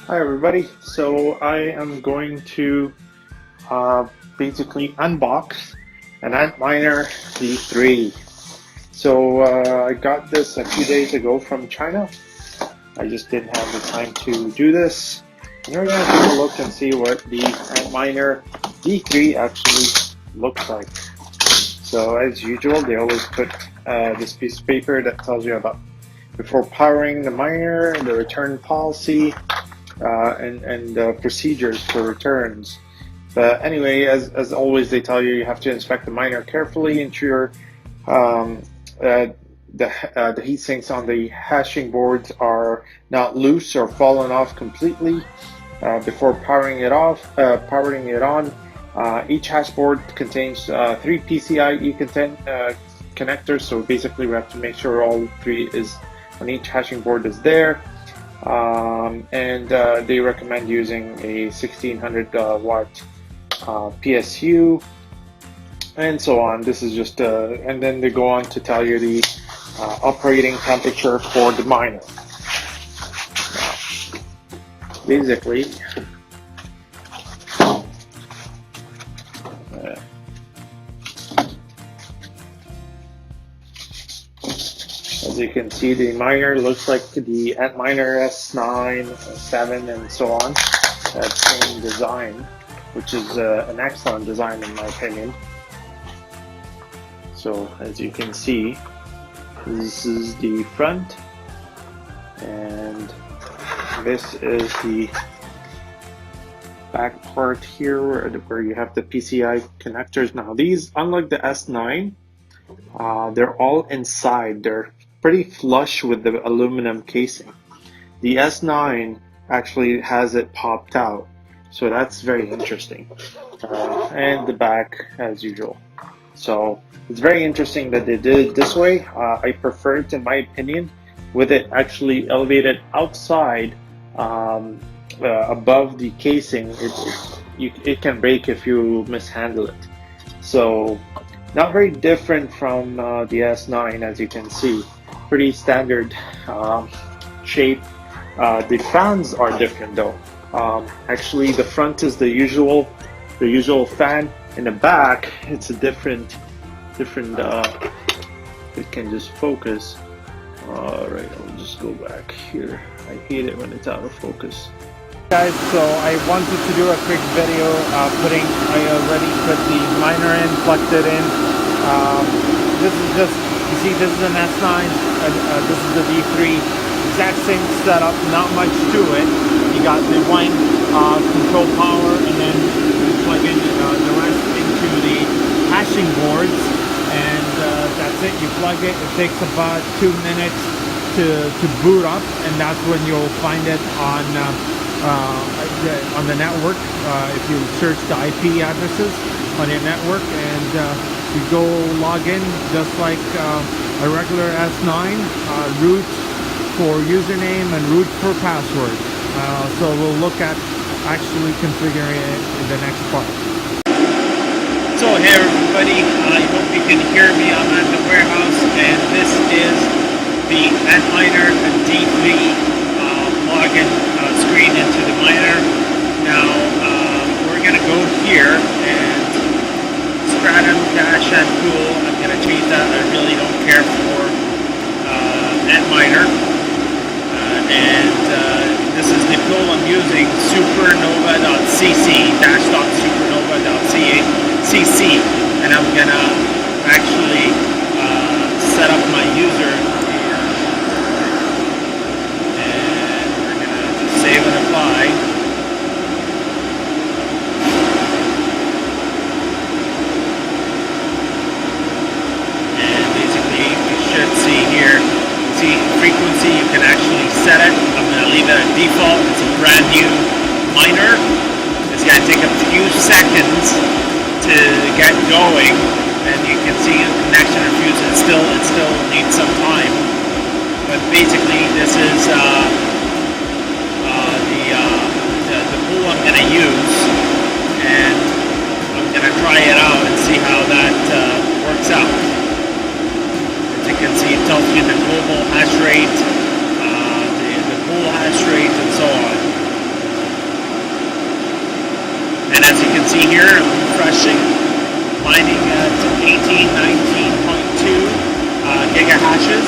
Hi everybody, so I am going to basically unbox an Antminer D3. So I got this a few days ago from China. I just didn't have the time to do this. And we're going to take a look and see what the Antminer D3 actually looks like. So as usual, they always put this piece of paper that tells you about before powering the miner, the return policy, and procedures for returns. But anyway, as always, they tell you you have to inspect the miner carefully, ensure the heat sinks on the hashing boards are not loose or fallen off completely before powering it on. Each hash board contains 3 PCIe connectors, so basically we have to make sure all 3 is on each hashing board is there. They recommend using a 1600 watt PSU and so on. This is just and then they go on to tell you the operating temperature for the miner. Basically, as you can see, the miner looks like the Antminer S9, 7, and so on. That same design, which is an excellent design in my opinion. So as you can see, this is the front, and this is the back part here where you have the PCI connectors. Now these, unlike the S9, they're all inside. They're pretty flush with the aluminum casing. The S9 actually has it popped out, so that's very interesting. And the back as usual. So it's very interesting that they did it this way. I prefer it, in my opinion, with it actually elevated outside above the casing. It can break if you mishandle it. So not very different from the S9, as you can see. Pretty standard shape. The fans are different though. Actually, the front is the usual fan. In the back, it's a different. It can just focus. All right, I'll just go back here. I hate it when it's out of focus. Guys, so I wanted to do a quick video. I already put the miner in, plugged it in. This is just, you see, this is an S9, this is the D3, exact same setup, not much to it. You got the one control power, and then you plug in the rest into the hashing boards, and that's it. You plug it. It takes about 2 minutes to boot up, and that's when you'll find it on the network. If you search the IP addresses on your network, and you go log in just like a regular S9, root for username and root for password. So we'll look at actually configuring it in the next part. So hey everybody, I hope you can hear me. I'm at the warehouse, and this is the Antminer D3 login screen into the miner. Now we're gonna go here and Stratum -and pool. I'm gonna change that. I really don't care for Antminer. This is the pool I'm using, supernova.cc, -.supernova.cc, and I'm gonna actually set up my user here, and we're gonna just save and apply. And basically you should see here, see frequency, you can actually set it. I'm going to leave it at default. It's a brand new miner. It's going to take a few seconds to get going, and you can see the connection refused. It still needs some time. But basically this is the pool I'm going to use, and I'm going to try it out and see how that works out. As you can see, it tells you the global hash rate, the pool hash rate, and so on. And as you can see here, I'm refreshing, mining at 19.2 gigahashes.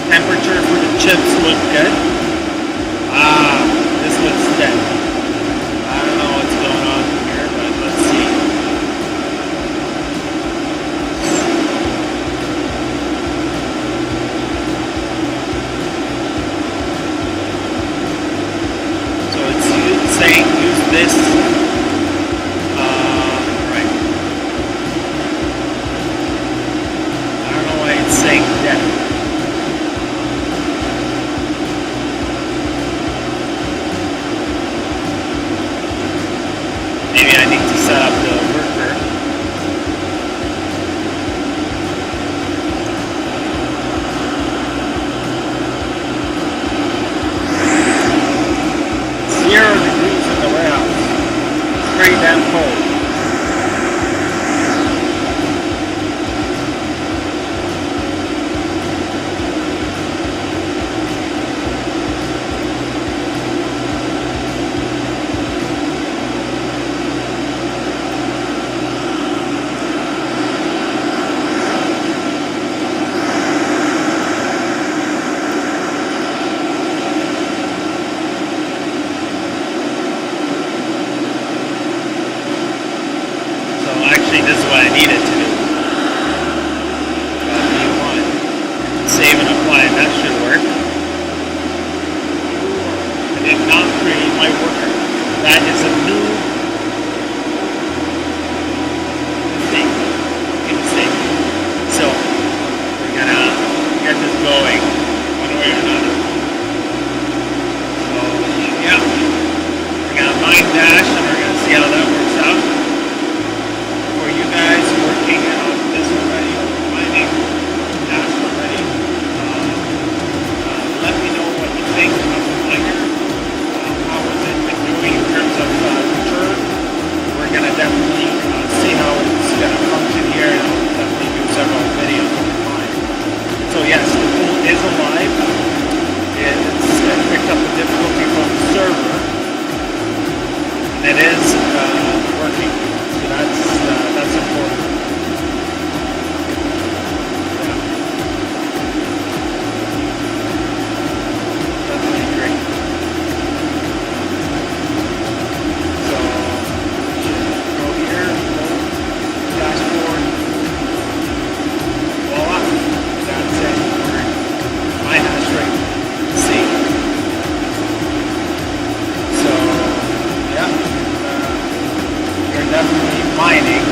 Temperature for the chips look good. This looks dead. I don't know what's going on here, but let's see. So it's saying use this. Right. I don't know why it's saying dead. Maybe I need to set up the worker. It's 0 degrees in the warehouse. It's pretty damn cold. This is what I needed to do. V1. Save and apply, that should work. I did not create my worker. That is a new thing. Mistake. So, we're gonna get this going one way or another. So, yeah. We're gonna mine dash and we're gonna see how that works out. You guys working on this already, mining dash already. Let me know what you think of the miner. How has it been doing in terms of return? We're gonna definitely see how it's gonna function here, and I'll definitely do several videos on the mine. So yes, the tool is alive. It's picked up the difficulty from the server, and it is working. That's important. Yeah. Definitely great. So, go here, dashboard. Voila. That's it. My hash rate. See. So, yeah. We're definitely mining.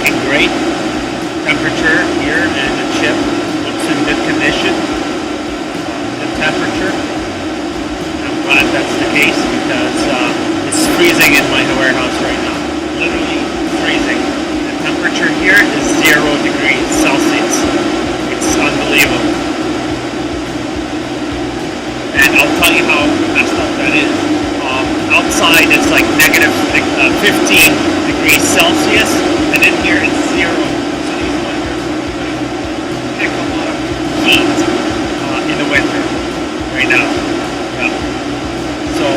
looking great. Temperature here and the chip looks in good condition. The temperature, I'm glad that's the case because it's freezing in my warehouse right now. Literally freezing. The temperature here is 0 degrees Celsius. It's unbelievable. And I'll tell you how messed up that is. Outside it's like negative 15 degrees Celsius, and in here it's 0. So these winters are heck a lot of heat in the winter right now. Yeah. So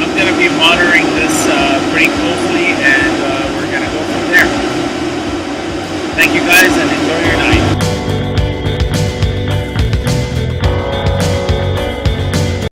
I'm going to be monitoring this pretty closely, and we're going to go from there. Thank you guys, and enjoy your night.